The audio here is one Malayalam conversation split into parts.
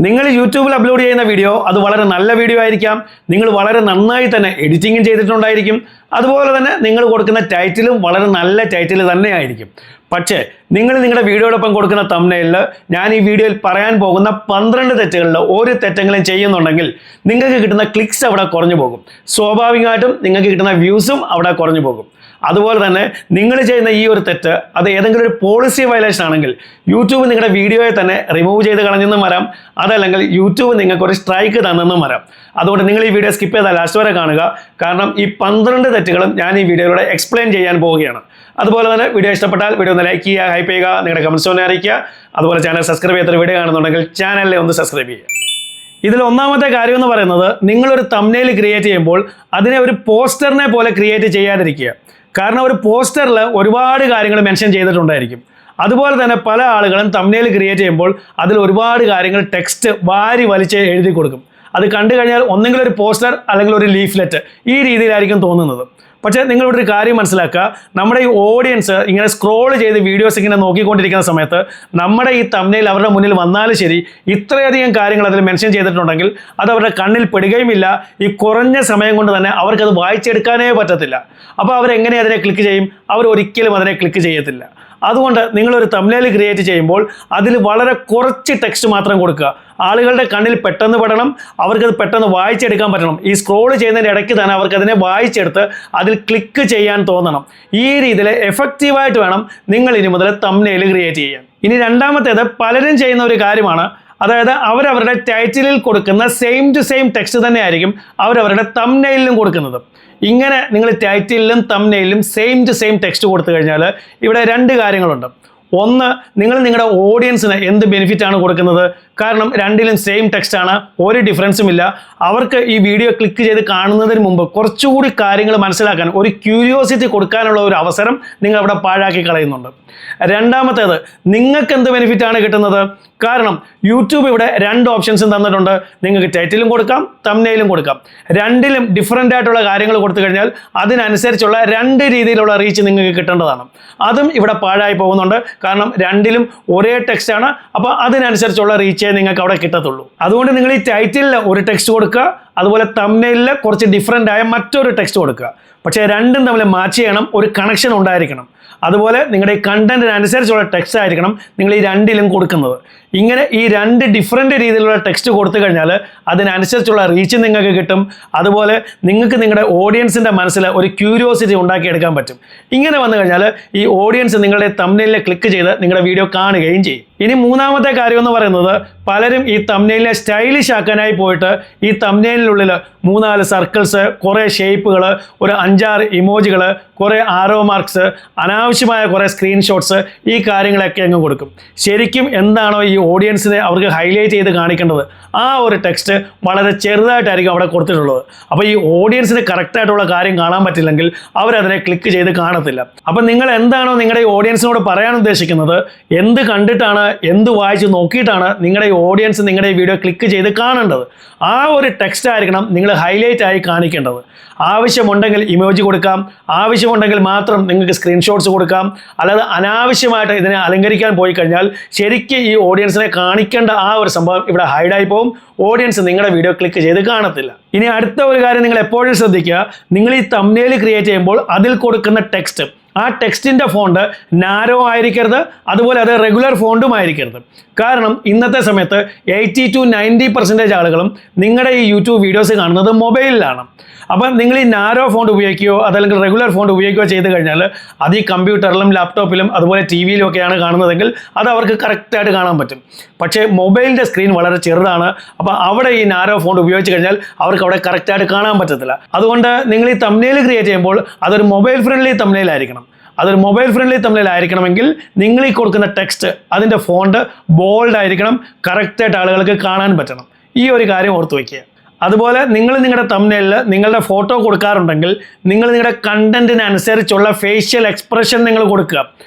നിങ്ങൾ യൂട്യൂബിൽ അപ്ലോഡ് ചെയ്യുന്ന വീഡിയോ അത് വളരെ നല്ല വീഡിയോ ആയിരിക്കാം, നിങ്ങൾ വളരെ നന്നായി തന്നെ എഡിറ്റിംഗും ചെയ്തിട്ടുണ്ടായിരിക്കും, അതുപോലെ തന്നെ നിങ്ങൾ കൊടുക്കുന്ന ടൈറ്റിലും വളരെ നല്ല ടൈറ്റിൽ തന്നെയായിരിക്കും. പക്ഷേ നിങ്ങൾ നിങ്ങളുടെ വീഡിയോടൊപ്പം കൊടുക്കുന്ന തംബ്നെയിലിൽ ഞാൻ ഈ വീഡിയോയിൽ പറയാൻ പോകുന്ന 12 തെറ്റുകളിൽ ഒരു തെറ്റെങ്കിലും ചെയ്യുന്നുണ്ടെങ്കിൽ നിങ്ങൾക്ക് കിട്ടുന്ന ക്ലിക്സ് അവിടെ കുറഞ്ഞു പോകും, സ്വാഭാവികമായിട്ടും നിങ്ങൾക്ക് കിട്ടുന്ന വ്യൂസും അവിടെ കുറഞ്ഞു പോകും. അതുപോലെ തന്നെ നിങ്ങൾ ചെയ്യുന്ന ഈ ഒരു തെറ്റ് അത് ഏതെങ്കിലും ഒരു പോളിസി വയലേഷൻ ആണെങ്കിൽ യൂട്യൂബ് നിങ്ങളുടെ വീഡിയോയെ തന്നെ റിമൂവ് ചെയ്ത് കളഞ്ഞെന്നും വരാം, അതല്ലെങ്കിൽ യൂട്യൂബ് നിങ്ങൾക്ക് ഒരു സ്ട്രൈക്ക് തന്നെന്നും വരാം. അതുകൊണ്ട് നിങ്ങൾ ഈ വീഡിയോ സ്കിപ്പ് ചെയ്താൽ ലാസ്റ്റ് വരെ കാണുക, കാരണം ഈ 12 തെറ്റുകളും ഞാൻ ഈ വീഡിയോയിലൂടെ എക്സ്പ്ലെയിൻ ചെയ്യാൻ പോവുകയാണ്. അതുപോലെ തന്നെ വീഡിയോ ഇഷ്ടപ്പെട്ടാൽ വീഡിയോ ഒന്ന് ലൈക്ക് ചെയ്യുക, ഹൈപ്പ് ചെയ്യുക, നിങ്ങളുടെ കമൻസ് ഒന്ന് അറിയിക്കുക. അതുപോലെ ചാനൽ സബ്സ്ക്രൈബ് ചെയ്യാത്ത വീഡിയോ കാണുന്നുണ്ടെങ്കിൽ ചാനലിനെ ഒന്ന് സബ്സ്ക്രൈബ് ചെയ്യുക. ഇതിൽ ഒന്നാമത്തെ കാര്യം എന്ന് പറയുന്നത്, നിങ്ങളൊരു തംബ്നെയിൽ ക്രിയേറ്റ് ചെയ്യുമ്പോൾ അതിനെ ഒരു പോസ്റ്ററിനെ പോലെ ക്രിയേറ്റ് ചെയ്യാതിരിക്കുക. കാരണം ഒരു പോസ്റ്ററിൽ ഒരുപാട് കാര്യങ്ങൾ മെൻഷൻ ചെയ്തിട്ടുണ്ടായിരിക്കും. അതുപോലെ തന്നെ പല ആളുകളും തംബ്നെയിൽ ക്രിയേറ്റ് ചെയ്യുമ്പോൾ അതിൽ ഒരുപാട് കാര്യങ്ങൾ ടെക്സ്റ്റ് വാരി വലിച്ച് എഴുതി കൊടുക്കും. അത് കണ്ടു കഴിഞ്ഞാൽ ഒന്നെങ്കിലും ഒരു പോസ്റ്റർ അല്ലെങ്കിൽ ഒരു ലീഫ്ലെറ്റ് ഈ രീതിയിലായിരിക്കും തോന്നുന്നത്. പക്ഷേ നിങ്ങളിവിടെ ഒരു കാര്യം മനസ്സിലാക്കുക, നമ്മുടെ ഈ ഓഡിയൻസ് ഇങ്ങനെ സ്ക്രോൾ ചെയ്ത് വീഡിയോസ് ഇങ്ങനെ നോക്കിക്കൊണ്ടിരിക്കുന്ന സമയത്ത് നമ്മുടെ ഈ തംബ്നെയിൽ അവരുടെ മുന്നിൽ വന്നാലും ശരി, ഇത്രയധികം കാര്യങ്ങൾ അതിൽ മെൻഷൻ ചെയ്തിട്ടുണ്ടെങ്കിൽ അത് അവരുടെ കണ്ണിൽ പെടുകയുമില്ല. ഈ കുറഞ്ഞ സമയം കൊണ്ട് തന്നെ അവർക്കത് വായിച്ചെടുക്കാനേ പറ്റത്തില്ല. അപ്പോൾ അവരെങ്ങനെ അതിനെ ക്ലിക്ക് ചെയ്യും? അവർ ഒരിക്കലും അതിനെ ക്ലിക്ക് ചെയ്യത്തില്ല. അതുകൊണ്ട് നിങ്ങളൊരു തംബ്നെയിൽ ക്രിയേറ്റ് ചെയ്യുമ്പോൾ അതിൽ വളരെ കുറച്ച് ടെക്സ്റ്റ് മാത്രം കൊടുക്കുക. ആളുകളുടെ കണ്ണിൽ പെട്ടെന്ന് പെടണം, അവർക്കത് പെട്ടെന്ന് വായിച്ചെടുക്കാൻ പറ്റണം. ഈ സ്ക്രോൾ ചെയ്യുന്നതിൻ്റെ ഇടയ്ക്ക് തന്നെ അവർക്കതിനെ വായിച്ചെടുത്ത് അതിൽ ക്ലിക്ക് ചെയ്യാൻ തോന്നണം. ഈ രീതിയിൽ എഫക്റ്റീവായിട്ട് വേണം നിങ്ങൾ ഇനി മുതൽ തംബ്നെയിൽ ക്രിയേറ്റ് ചെയ്യാൻ. ഇനി രണ്ടാമത്തേത് പലരും ചെയ്യുന്ന ഒരു കാര്യമാണ്, അതായത് അവരവരുടെ ടൈറ്റിലിൽ കൊടുക്കുന്ന സെയിം ടു സെയിം ടെക്സ്റ്റ് തന്നെയായിരിക്കും അവരവരുടെ തംബ്നെയിലിലും കൊടുക്കുന്നത്. ഇങ്ങനെ നിങ്ങൾ ടൈറ്റിലും തംബ്നെയിലും സെയിം ടു സെയിം ടെക്സ്റ്റ് കൊടുത്തു കഴിഞ്ഞാൽ ഇവിടെ 2 കാര്യങ്ങളുണ്ട്. ഒന്ന്, നിങ്ങൾ നിങ്ങളുടെ ഓഡിയൻസിന് എന്ത് ബെനിഫിറ്റാണ് കൊടുക്കുന്നത്? കാരണം രണ്ടിലും സെയിം ടെക്സ്റ്റാണ്, ഒരു ഡിഫറൻസും ഇല്ല. അവർക്ക് ഈ വീഡിയോ ക്ലിക്ക് ചെയ്ത് കാണുന്നതിന് മുമ്പ് കുറച്ചുകൂടി കാര്യങ്ങൾ മനസ്സിലാക്കാൻ, ഒരു ക്യൂരിയോസിറ്റി കൊടുക്കാനുള്ള ഒരു അവസരം നിങ്ങൾ അവിടെ പാഴാക്കി കളയുന്നുണ്ട്. രണ്ടാമത്തേത്, നിങ്ങൾക്ക് എന്ത് ബെനിഫിറ്റാണ് കിട്ടുന്നത്? കാരണം യൂട്യൂബ് ഇവിടെ 2 ഓപ്ഷൻസും തന്നിട്ടുണ്ട്. നിങ്ങൾക്ക് ടൈറ്റിലും കൊടുക്കാം, തംബ്നെയിലും കൊടുക്കാം. രണ്ടിലും ഡിഫറൻ്റ് ആയിട്ടുള്ള കാര്യങ്ങൾ കൊടുത്തു കഴിഞ്ഞാൽ അതിനനുസരിച്ചുള്ള 2 രീതിയിലുള്ള റീച്ച് നിങ്ങൾക്ക് കിട്ടേണ്ടതാണ്. അതും ഇവിടെ പാഴായി പോകുന്നുണ്ട്. കാരണം രണ്ടിലും ഒരേ ടെക്സ്റ്റാണ്, അപ്പോൾ അതിനനുസരിച്ചുള്ള റീച്ചേ നിങ്ങൾക്ക് അവിടെ കിട്ടത്തുള്ളൂ. അതുകൊണ്ട് നിങ്ങൾ ഈ ടൈറ്റിലിൽ ഒരു ടെക്സ്റ്റ് കൊടുക്കുക, അതുപോലെ തംബ്നെയിലിൽ കുറച്ച് ഡിഫറൻ്റ് ആയ മറ്റൊരു ടെക്സ്റ്റ് കൊടുക്കുക. പക്ഷേ രണ്ടും തമ്മിൽ മാച്ച് ചെയ്യണം, ഒരു കണക്ഷൻ ഉണ്ടായിരിക്കണം. അതുപോലെ നിങ്ങളുടെ ഈ കണ്ടന്റിനനുസരിച്ചുള്ള ടെക്സ്റ്റ് ആയിരിക്കണം നിങ്ങൾ ഈ രണ്ടിലും കൊടുക്കുന്നത്. ഇങ്ങനെ ഈ 2 ഡിഫറെൻ്റ് രീതിയിലുള്ള ടെക്സ്റ്റ് കൊടുത്തു കഴിഞ്ഞാൽ അതിനനുസരിച്ചുള്ള റീച്ച് നിങ്ങൾക്ക് കിട്ടും. അതുപോലെ നിങ്ങൾക്ക് നിങ്ങളുടെ ഓഡിയൻസിൻ്റെ മനസ്സിൽ ഒരു ക്യൂരിയോസിറ്റി ഉണ്ടാക്കിയെടുക്കാൻ പറ്റും. ഇങ്ങനെ വന്നു കഴിഞ്ഞാൽ ഈ ഓഡിയൻസ് നിങ്ങളുടെ തംബ്നെയിലിൽ ക്ലിക്ക് ചെയ്ത് നിങ്ങളുടെ വീഡിയോ കാണുകയും ചെയ്യും. ഇനി മൂന്നാമത്തെ കാര്യം എന്ന് പറയുന്നത്, പലരും ഈ തംബ്നെയിലിനെ സ്റ്റൈലിഷ് ആക്കാനായി പോയിട്ട് ഈ തംബ്നെയിലിനുള്ളിൽ 3-4 സർക്കിൾസ്, കുറേ ഷേപ്പുകൾ, ഒരു 5-6 ഇമോജികൾ, കുറേ ആരോ മാർക്സ്, അനാവശ്യമായ കുറേ സ്ക്രീൻഷോട്ട്സ്, ഈ കാര്യങ്ങളൊക്കെ അങ്ങ് കൊടുക്കും. ശരിക്കും എന്താണോ ഈ ഓഡിയൻസിനെ അവർക്ക് ഹൈലൈറ്റ് ചെയ്ത് കാണിക്കേണ്ടത് ആ ഒരു ടെക്സ്റ്റ് വളരെ ചെറുതായിട്ടായിരിക്കും അവിടെ കൊടുത്തിട്ടുള്ളത്. അപ്പോൾ ഈ ഓഡിയൻസിന് കറക്റ്റായിട്ടുള്ള കാര്യം കാണാൻ പറ്റില്ലെങ്കിൽ അവരതിനെ ക്ലിക്ക് ചെയ്ത് കാണത്തില്ല. അപ്പം നിങ്ങൾ എന്താണോ നിങ്ങളുടെ ഈ ഓഡിയൻസിനോട് പറയാൻ ഉദ്ദേശിക്കുന്നത്, എന്ത് കണ്ടിട്ടാണ്, എന്ത് വായിച്ച് നോക്കിയിട്ടാണ് നിങ്ങളുടെ ഈ ഓഡിയൻസ് നിങ്ങളുടെ ഈ വീഡിയോ ക്ലിക്ക് ചെയ്ത് കാണേണ്ടത്, ആ ഒരു ടെക്സ്റ്റ് ആയിരിക്കണം നിങ്ങൾ ഹൈലൈറ്റ് ആയി കാണിക്കേണ്ടത്. ആവശ്യമുണ്ടെങ്കിൽ ഇമോജി കൊടുക്കാം, ആവശ്യമുണ്ടെങ്കിൽ മാത്രം നിങ്ങൾക്ക് സ്ക്രീൻഷോട്ട്സ് കൊടുക്കാം. അല്ലാതെ അനാവശ്യമായിട്ട് ഇതിനെ അലങ്കരിക്കാൻ പോയി കഴിഞ്ഞാൽ ശരിക്കും ഈ ഓഡിയൻസിനെ കാണിക്കേണ്ട ആ ഒരു സംഭവം ഇവിടെ ഹൈഡായി പോകും. ഓഡിയൻസ് നിങ്ങളുടെ വീഡിയോ ക്ലിക്ക് ചെയ്ത് കാണത്തില്ല. ഇനി അടുത്ത ഒരു കാര്യം നിങ്ങൾ എപ്പോഴും ശ്രദ്ധിക്കുക, നിങ്ങൾ ഈ തംബ്നെയിൽ ക്രിയേറ്റ് ചെയ്യുമ്പോൾ അതിൽ കൊടുക്കുന്ന ടെക്സ്റ്റ്, ആ ടെക്സ്റ്റിൻ്റെ ഫോണ്ട് നാരോ ആയിരിക്കരുത്, അതുപോലെ അത് റെഗുലർ ഫോണ്ടും ആയിരിക്കരുത്. കാരണം ഇന്നത്തെ സമയത്ത് 80 to 90% ആളുകളും നിങ്ങളുടെ ഈ യൂട്യൂബ് വീഡിയോസ് കാണുന്നത് മൊബൈലിലാണ്. അപ്പം നിങ്ങൾ ഈ നാരോ ഫോണ്ട് ഉപയോഗിക്കുകയോ അതല്ലെങ്കിൽ റെഗുലർ ഫോണ്ട് ഉപയോഗിക്കുകയോ ചെയ്ത് കഴിഞ്ഞാൽ അത് ഈ കമ്പ്യൂട്ടറിലും ലാപ്ടോപ്പിലും അതുപോലെ ടി വിയിലും ഒക്കെയാണ് കാണുന്നതെങ്കിൽ അത് അവർക്ക് കറക്റ്റായിട്ട് കാണാൻ പറ്റും. പക്ഷേ മൊബൈലിൻ്റെ സ്ക്രീൻ വളരെ ചെറുതാണ്, അപ്പോൾ അവിടെ ഈ നാരോ ഫോണ്ട് ഉപയോഗിച്ച് കഴിഞ്ഞാൽ അവർക്ക് അവിടെ കറക്റ്റായിട്ട് കാണാൻ പറ്റത്തില്ല. അതുകൊണ്ട് നിങ്ങൾ ഈ തംബ്നെയിൽ ക്രിയേറ്റ് ചെയ്യുമ്പോൾ അതൊരു മൊബൈൽ ഫ്രണ്ട്ലി തംബ്നെയിൽ ആയിരിക്കണം. അതൊരു മൊബൈൽ ഫ്രണ്ട്ലി തംബ്നെയിൽ ആയിരിക്കണമെങ്കിൽ നിങ്ങൾ ഈ കൊടുക്കുന്ന ടെക്സ്റ്റ്, അതിൻ്റെ ഫോണ്ട് ബോൾഡ് ആയിരിക്കണം, കറക്റ്റായിട്ട് ആളുകൾക്ക് കാണാൻ പറ്റണം. ഈ ഒരു കാര്യം ഓർത്ത് വയ്ക്കുക. അതുപോലെ നിങ്ങൾ നിങ്ങളുടെ തംബ്നെയിലിൽ നിങ്ങളുടെ ഫോട്ടോ കൊടുക്കാറുണ്ടെങ്കിൽ നിങ്ങൾ നിങ്ങളുടെ കണ്ടന്റിനനുസരിച്ചുള്ള ഫേഷ്യൽ എക്സ്പ്രഷൻ നിങ്ങൾ കൊടുക്കുക.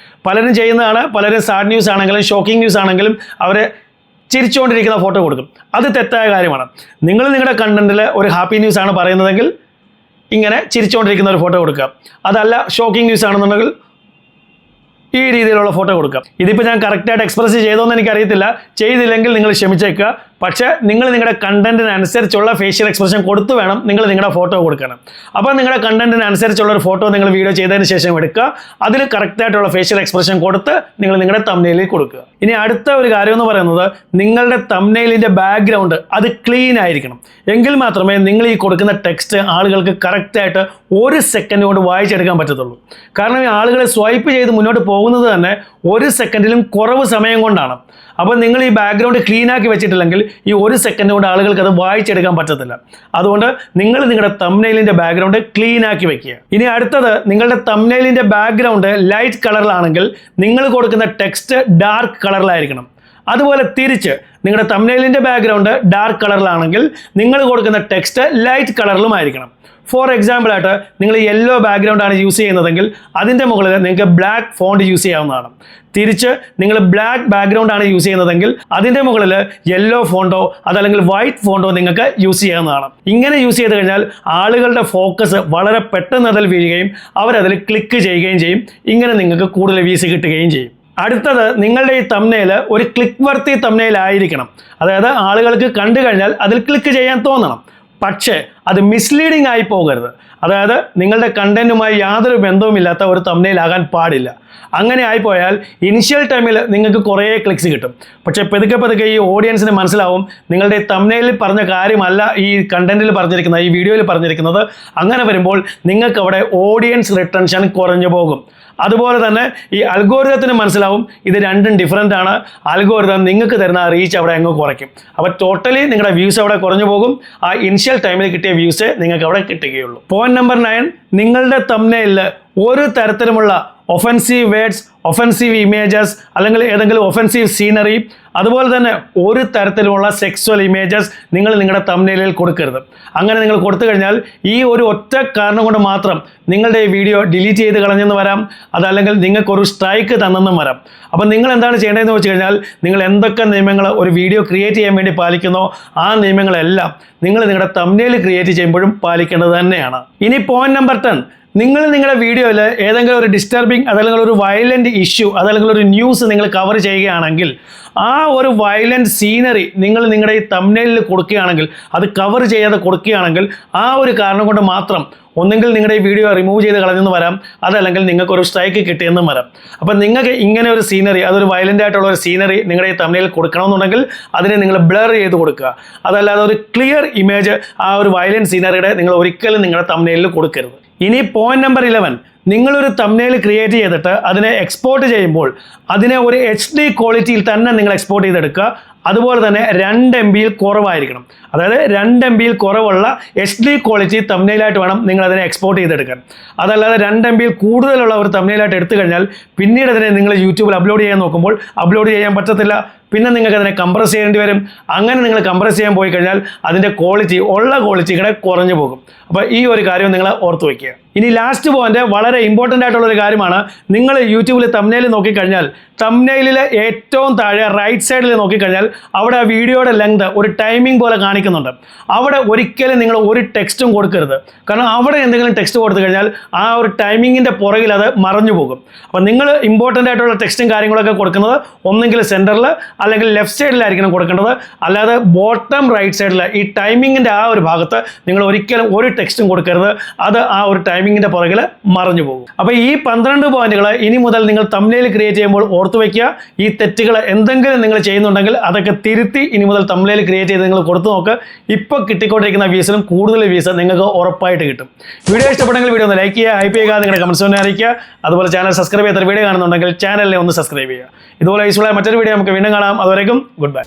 പലരും ചെയ്യുന്നതാണ്, പലരും സാഡ് ന്യൂസ് ആണെങ്കിലും ഷോക്കിംഗ് ന്യൂസ് ആണെങ്കിലും അവർ ചിരിച്ചുകൊണ്ടിരിക്കുന്ന ഫോട്ടോ കൊടുക്കും. അത് തെറ്റായ കാര്യമാണ്. നിങ്ങൾ നിങ്ങളുടെ കണ്ടന്റിൽ ഒരു ഹാപ്പി ന്യൂസ് ആണ് പറയുന്നതെങ്കിൽ ഇങ്ങനെ ചിരിച്ചുകൊണ്ടിരിക്കുന്ന ഒരു ഫോട്ടോ കൊടുക്കുക. അതല്ല ഷോക്കിംഗ് ന്യൂസ് ആണെന്നുണ്ടെങ്കിൽ ഈ രീതിയിലുള്ള ഫോട്ടോ കൊടുക്കാം. ഇതിപ്പോൾ ഞാൻ കറക്റ്റായിട്ട് എക്സ്പ്രസ് ചെയ്തോന്ന് എനിക്കറിയത്തില്ല, ചെയ്തില്ലെങ്കിൽ നിങ്ങൾ ക്ഷമിച്ചേക്കുക. പക്ഷേ നിങ്ങൾ നിങ്ങളുടെ കണ്ടന്റിനനുസരിച്ചുള്ള ഫേഷ്യൽ എക്സ്പ്രഷൻ കൊടുത്തു വേണം നിങ്ങൾ നിങ്ങളുടെ ഫോട്ടോ കൊടുക്കണം. അപ്പോൾ നിങ്ങളുടെ കണ്ടന്റിനനുസരിച്ചുള്ള ഒരു ഫോട്ടോ നിങ്ങൾ വീഡിയോ ചെയ്തതിന് ശേഷം എടുക്കുക. അതിൽ കറക്റ്റായിട്ടുള്ള ഫേഷ്യൽ എക്സ്പ്രഷൻ കൊടുത്ത് നിങ്ങൾ നിങ്ങളുടെ തംബ്നെയിലിൽ കൊടുക്കുക. ഇനി അടുത്ത ഒരു കാര്യം എന്ന് പറയുന്നത് നിങ്ങളുടെ തംബ്നെയിലിൻ്റെ ബാക്ക്ഗ്രൗണ്ട് അത് ക്ലീൻ ആയിരിക്കണം. എങ്കിൽ മാത്രമേ നിങ്ങൾ ഈ കൊടുക്കുന്ന ടെക്സ്റ്റ് ആളുകൾക്ക് കറക്റ്റായിട്ട് 1 സെക്കൻഡ് കൊണ്ട് വായിച്ചെടുക്കാൻ പറ്റത്തുള്ളൂ. കാരണം ഈ ആളുകൾ സ്വൈപ്പ് ചെയ്ത് മുന്നോട്ട് പോകുന്നത് തന്നെ 1 സെക്കൻഡിലും കുറവ് സമയം കൊണ്ടാണ്. അപ്പോൾ നിങ്ങൾ ഈ ബാക്ക്ഗ്രൗണ്ട് ക്ലീൻ ആക്കി വെച്ചിട്ടില്ലെങ്കിൽ ഈ 1 സെക്കൻഡ് കൊണ്ട് ആളുകൾക്ക് അത് വായിച്ചെടുക്കാൻ പറ്റത്തില്ല. അതുകൊണ്ട് നിങ്ങൾ നിങ്ങളുടെ തംബ്നെയിലിൻ്റെ ബാക്ക്ഗ്രൗണ്ട് ക്ലീൻ ആക്കി വെക്കുക. ഇനി അടുത്തത് നിങ്ങളുടെ തംബ്നെയിലിൻ്റെ ബാക്ക്ഗ്രൗണ്ട് ലൈറ്റ് കളറിലാണെങ്കിൽ നിങ്ങൾ കൊടുക്കുന്ന ടെക്സ്റ്റ് ഡാർക്ക് കളറിലായിരിക്കണം. അതുപോലെ തിരിച്ച് നിങ്ങളുടെ തംബ്നെയിലിൻ്റെ ബാക്ക്ഗ്രൗണ്ട് ഡാർക്ക് കളറിലാണെങ്കിൽ നിങ്ങൾ കൊടുക്കുന്ന ടെക്സ്റ്റ് ലൈറ്റ് കളറിലുമായിരിക്കണം. ഫോർ എക്സാമ്പിൾ ആയിട്ട് നിങ്ങൾ യെല്ലോ ബാക്ക്ഗ്രൗണ്ട് ആണ് യൂസ് ചെയ്യുന്നതെങ്കിൽ അതിൻ്റെ മുകളിൽ നിങ്ങൾക്ക് ബ്ലാക്ക് ഫോണ്ട് യൂസ് ചെയ്യാവുന്നതാണ്. തിരിച്ച് നിങ്ങൾ ബ്ലാക്ക് ബാക്ക്ഗ്രൗണ്ട് ആണ് യൂസ് ചെയ്യുന്നതെങ്കിൽ അതിൻ്റെ മുകളിൽ യെല്ലോ ഫോണ്ടോ അതല്ലെങ്കിൽ വൈറ്റ് ഫോണ്ടോ നിങ്ങൾക്ക് യൂസ് ചെയ്യാവുന്നതാണ്. ഇങ്ങനെ യൂസ് ചെയ്ത് കഴിഞ്ഞാൽ ആളുകളുടെ ഫോക്കസ് വളരെ പെട്ടെന്ന് അതിൽ വീഴുകയും അവരതിൽ ക്ലിക്ക് ചെയ്യുകയും ചെയ്യും. ഇങ്ങനെ നിങ്ങൾക്ക് കൂടുതൽ വ്യൂസ് കിട്ടുകയും ചെയ്യും. അടുത്തത് നിങ്ങളുടെ ഈ തംബ്നെയിൽ ഒരു ക്ലിക്ക് വർത്തി തംബ്നെയിൽ ആയിരിക്കണം. അതായത് ആളുകൾക്ക് കണ്ടു കഴിഞ്ഞാൽ അതിൽ ക്ലിക്ക് ചെയ്യാൻ തോന്നണം. പക്ഷേ അത് മിസ്ലീഡിംഗ് ആയി പോകരുത്. അതായത് നിങ്ങളുടെ കണ്ടന്റുമായി യാതൊരു ബന്ധവുമില്ലാത്ത ഒരു തംബ്നെയിൽ ആകാൻ പാടില്ല. അങ്ങനെ ആയിപ്പോയാൽ ഇനിഷ്യൽ ടൈമിൽ നിങ്ങൾക്ക് കുറേ ക്ലിക്സ് കിട്ടും. പക്ഷേ പതുക്കെ ഈ ഓഡിയൻസിന് മനസ്സിലാവും നിങ്ങളുടെ തംബ്നെയിലിൽ പറഞ്ഞ കാര്യമല്ല ഈ കണ്ടന്റിൽ പറഞ്ഞിരിക്കുന്നത്, ഈ വീഡിയോയിൽ പറഞ്ഞിരിക്കുന്നത്. അങ്ങനെ വരുമ്പോൾ നിങ്ങൾക്ക് അവിടെ ഓഡിയൻസ് റിട്ടൻഷൻ കുറഞ്ഞു പോകും. അതുപോലെ തന്നെ ഈ അൽഗോരിതത്തിന് മനസ്സിലാവും ഇത് രണ്ടും ഡിഫറൻ്റ് ആണ്. അൽഗോരിതം നിങ്ങൾക്ക് തരുന്ന റീച്ച് അവിടെ അങ്ങ് കുറയ്ക്കും. അപ്പോൾ ടോട്ടലി നിങ്ങളുടെ വ്യൂസ് അവിടെ കുറഞ്ഞു പോകും. ആ ഇനിഷ്യൽ ടൈമിൽ കിട്ടിയ വ്യൂസ് നിങ്ങൾക്ക് അവിടെ കിട്ടുകയുള്ളൂ. പോയിന്റ് നമ്പർ 9, നിങ്ങളുടെ തംബ്നെയിലിൽ ഒരു തരത്തിലുമുള്ള ഒഫൻസീവ് വേർഡ്സ്, ഒഫൻസീവ് ഇമേജസ് അല്ലെങ്കിൽ ഏതെങ്കിലും ഒഫൻസീവ് സീനറി, അതുപോലെ തന്നെ ഒരു തരത്തിലുമുള്ള സെക്സ്വൽ ഇമേജസ് നിങ്ങൾ നിങ്ങളുടെ തംബ്നെയിലിൽ കൊടുക്കരുത്. അങ്ങനെ നിങ്ങൾ കൊടുത്തു കഴിഞ്ഞാൽ ഈ ഒരു ഒറ്റ കാരണം കൊണ്ട് മാത്രം നിങ്ങളുടെ ഈ വീഡിയോ ഡിലീറ്റ് ചെയ്ത് കളഞ്ഞെന്ന് വരാം. അതല്ലെങ്കിൽ നിങ്ങൾക്കൊരു സ്ട്രൈക്ക് തന്നെന്നും വരാം. അപ്പോൾ നിങ്ങൾ എന്താണ് ചെയ്യേണ്ടതെന്ന് വെച്ച് കഴിഞ്ഞാൽ നിങ്ങൾ എന്തൊക്കെ നിയമങ്ങൾ ഒരു വീഡിയോ ക്രിയേറ്റ് ചെയ്യാൻ വേണ്ടി പാലിക്കുന്നോ ആ നിയമങ്ങളെല്ലാം നിങ്ങൾ നിങ്ങളുടെ തംബ്നെയിൽ ക്രിയേറ്റ് ചെയ്യുമ്പോഴും പാലിക്കേണ്ടത് തന്നെയാണ്. ഇനി പോയിന്റ് നമ്പർ 10, നിങ്ങൾ നിങ്ങളുടെ വീഡിയോയിൽ ഏതെങ്കിലും ഒരു ഡിസ്റ്റർബിങ് അതല്ലെങ്കിൽ ഒരു വയലൻ്റ് ഇഷ്യൂ അതല്ലെങ്കിൽ ഒരു ന്യൂസ് നിങ്ങൾ കവർ ചെയ്യുകയാണെങ്കിൽ ആ ഒരു വയലൻ്റ് സീനറി നിങ്ങൾ നിങ്ങളുടെ ഈ തംബ്നെയിലിൽ കൊടുക്കുകയാണെങ്കിൽ, അത് കവർ ചെയ്യാതെ കൊടുക്കുകയാണെങ്കിൽ ആ ഒരു കാരണം കൊണ്ട് മാത്രം ഒന്നെങ്കിൽ നിങ്ങളുടെ ഈ വീഡിയോ റിമൂവ് ചെയ്ത് കളഞ്ഞെന്ന് വരാം, അതല്ലെങ്കിൽ നിങ്ങൾക്കൊരു സ്ട്രൈക്ക് കിട്ടിയെന്നും വരാം. അപ്പോൾ നിങ്ങൾക്ക് ഇങ്ങനെ ഒരു സീനറി, അതൊരു വയലൻ്റ് ആയിട്ടുള്ള ഒരു സീനറി നിങ്ങളുടെ ഈ തംബ്നെയിൽ കൊടുക്കണമെന്നുണ്ടെങ്കിൽ അതിനെ നിങ്ങൾ ബ്ലർ ചെയ്ത് കൊടുക്കുക. അതല്ലാതെ ഒരു ക്ലിയർ ഇമേജ് ആ ഒരു വയലൻ്റ് സീനറിയുടെ നിങ്ങൾ ഒരിക്കലും നിങ്ങളുടെ തംബ്നെയിലിൽ കൊടുക്കരുത്. ഇനി പോയിന്റ് നമ്പർ 11, നിങ്ങളൊരു തംബ്നെയിൽ ക്രിയേറ്റ് ചെയ്തിട്ട് അതിനെ എക്സ്പോർട്ട് ചെയ്യുമ്പോൾ അതിനെ ഒരു HD ക്വാളിറ്റിയിൽ തന്നെ നിങ്ങൾ എക്സ്പോർട്ട് ചെയ്തെടുക്കുക. അതുപോലെ തന്നെ 2 MB കുറവായിരിക്കണം. അതായത് 2 MB കുറവുള്ള HD ക്വാളിറ്റി തംബ്നെയിലായിട്ട് വേണം നിങ്ങൾ അതിനെ എക്സ്പോർട്ട് ചെയ്തെടുക്കാൻ. അതല്ലാതെ 2 MB കൂടുതലുള്ള ഒരു തംബ്നെയിലായിട്ട് എടുത്തു കഴിഞ്ഞാൽ പിന്നീട് അതിനെ നിങ്ങൾ യൂട്യൂബിൽ അപ്ലോഡ് ചെയ്യാൻ നോക്കുമ്പോൾ അപ്ലോഡ് ചെയ്യാൻ പറ്റത്തില്ല. പിന്നെ നിങ്ങൾക്ക് അതിനെ കംപ്രസ് ചെയ്യേണ്ടി വരും. അങ്ങനെ നിങ്ങൾ കംപ്രസ് ചെയ്യാൻ പോയി കഴിഞ്ഞാൽ അതിൻ്റെ ക്വാളിറ്റി ഉള്ള ക്വാളിറ്റി കൂടെ കുറഞ്ഞു പോകും. അപ്പോൾ ഈ ഒരു കാര്യം നിങ്ങൾ ഓർത്ത് വയ്ക്കുക. ഇനി ലാസ്റ്റ് പോയിന്റ് വളരെ ഇമ്പോർട്ടൻ്റ് ആയിട്ടുള്ളൊരു കാര്യമാണ്. നിങ്ങൾ യൂട്യൂബിൽ തംബ്നെയിൽ നോക്കിക്കഴിഞ്ഞാൽ തംബ്നെയിലിൽ ഏറ്റവും താഴെ റൈറ്റ് സൈഡിൽ നോക്കിക്കഴിഞ്ഞാൽ അവിടെ ആ വീഡിയോയുടെ ലെങ്ത് ഒരു ടൈമിംഗ് പോലെ കാണിക്കുന്നുണ്ട്. അവിടെ ഒരിക്കലും നിങ്ങൾ ഒരു ടെക്സ്റ്റും കൊടുക്കരുത്. കാരണം അവിടെ എന്തെങ്കിലും ടെക്സ്റ്റ് കൊടുത്തു കഴിഞ്ഞാൽ ആ ഒരു ടൈമിങ്ങിൻ്റെ പുറകിൽ അത് മറഞ്ഞു പോകും. അപ്പോൾ നിങ്ങൾ ഇമ്പോർട്ടൻ്റ് ആയിട്ടുള്ള ടെക്സ്റ്റും കാര്യങ്ങളൊക്കെ കൊടുക്കുന്നത് ഒന്നെങ്കിൽ സെൻറ്ററിൽ അല്ലെങ്കിൽ ലെഫ്റ്റ് സൈഡിലായിരിക്കണം കൊടുക്കേണ്ടത്. അല്ലാതെ ബോട്ടം റൈറ്റ് സൈഡിൽ ഈ ടൈമിങ്ങിൻ്റെ ആ ഒരു ഭാഗത്ത് നിങ്ങൾ ഒരിക്കലും ഒരു ടെക്സ്റ്റും കൊടുക്കരുത്. അത് ആ ഒരു ടൈമിങ്ങിൻ്റെ പുറകിൽ മറഞ്ഞു പോകും. അപ്പോൾ ഈ 12 പോയിന്റുകൾ ഇനി മുതൽ നിങ്ങൾ തംബ്നെയിൽ ക്രിയേറ്റ് ചെയ്യുമ്പോൾ ഓർത്തു വയ്ക്കുക. ഈ തെറ്റുകൾ എന്തെങ്കിലും നിങ്ങൾ ചെയ്യുന്നുണ്ടെങ്കിൽ അതൊക്കെ തിരുത്തി ഇനി മുതൽ തംബ്നെയിൽ ക്രിയേറ്റ് ചെയ്ത് നിങ്ങൾ കൊടുത്തു നോക്ക്. ഇപ്പോൾ കിട്ടിക്കൊണ്ടിരിക്കുന്ന വ്യൂസിലും കൂടുതൽ വ്യൂസ് നിങ്ങൾക്ക് ഉറപ്പായിട്ട് കിട്ടും. വീഡിയോ ഇഷ്ടപ്പെട്ടെങ്കിൽ വീഡിയോ ഒന്ന് ലൈക്ക് ചെയ്യുക, ഹൈപ്പ് ചെയ്യുക, നിങ്ങളുടെ കമൻസ് ഒന്ന് അറിയിക്കുക. അതുപോലെ ചാനൽ സബ്സ്ക്രൈബ് ചെയ്യാത്ത വീഡിയോ കാണുന്നുണ്ടെങ്കിൽ ചാനലിനെ ഒന്ന് സബ്സ്ക്രൈബ് ചെയ്യുക. ഇതുപോലെ യൂസ്ഫുള്ളായ മറ്റൊരു വീഡിയോ നമുക്ക് വീണ്ടും കാണാം. അതുവരേക്കും ഗുഡ് ബൈ.